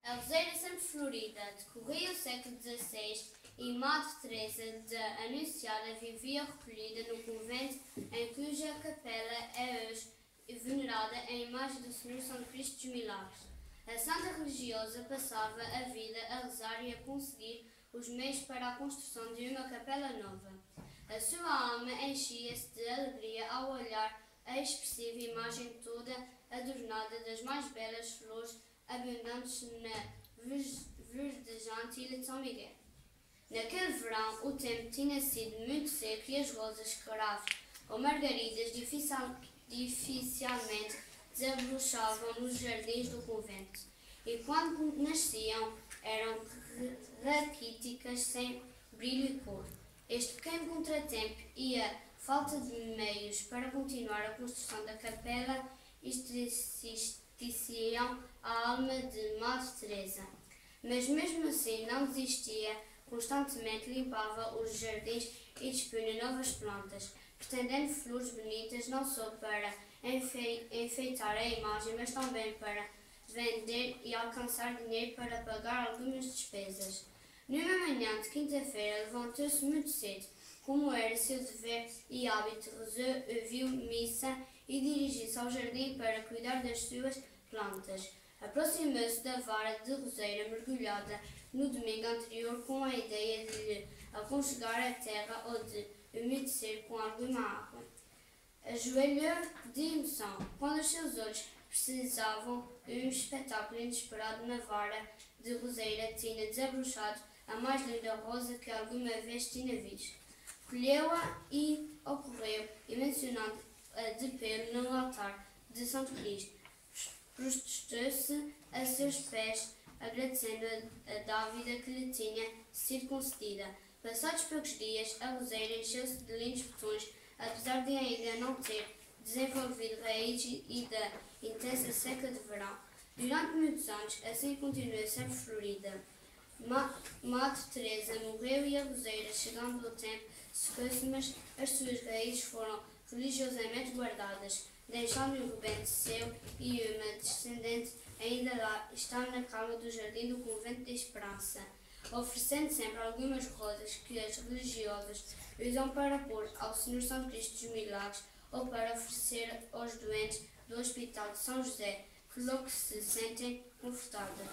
A roseira sempre florida decorria o século XVI e Madre Teresa da Anunciada vivia recolhida no convento em cuja capela é hoje venerada a imagem do Senhor São Cristo dos Milagres. A santa religiosa passava a vida a rezar e a conseguir os meios para a construção de uma capela nova. A sua alma enchia-se de alegria ao olhar a expressiva imagem toda adornada das mais belas flores abundantes na verdejante ilha de São Miguel. Naquele verão, o tempo tinha sido muito seco e as rosas graves ou margaridas dificilmente desabrochavam nos jardins do convento, e quando nasciam eram raquíticas sem brilho e cor. Este pequeno contratempo e a falta de meios para continuar a construção da capela entristeciam a alma de Madre Teresa. Mas mesmo assim não desistia, constantemente limpava os jardins e dispunha novas plantas, pretendendo flores bonitas não só para enfeitar a imagem, mas também para vender e alcançar dinheiro para pagar algumas despesas. Numa manhã de quinta-feira levantou-se muito cedo, como era seu dever e hábito, ouviu missa e dirigiu-se ao jardim para cuidar das suas plantas. Aproximou-se da vara de roseira mergulhada no domingo anterior com a ideia de lhe aconchegar a terra ou de umedecer com alguma água. Ajoelhou de emoção, quando os seus olhos precisavam de um espetáculo inesperado. Na vara de roseira tinha desabrochado a mais linda rosa que alguma vez tinha visto. Colheu-a e ocorreu, e mencionando-a de pé no altar de Santo Cristo, prostrou-se a seus pés, agradecendo a dávida que lhe tinha sido concedida. Passados poucos dias, a roseira encheu-se de lindos botões, apesar de ainda não ter desenvolvido raízes e da intensa seca de verão. Durante muitos anos, assim continuou sempre florida. Madre Teresa morreu e a roseira, chegando ao tempo, secou-se, mas as suas raízes foram religiosamente guardadas, deixando um rebento seu e uma descendente ainda lá está na calma do jardim do Convento de Esperança, oferecendo sempre algumas rosas que as religiosas usam para pôr ao Senhor São Cristo dos Milagres ou para oferecer aos doentes do Hospital de São José, que logo se sentem confortadas.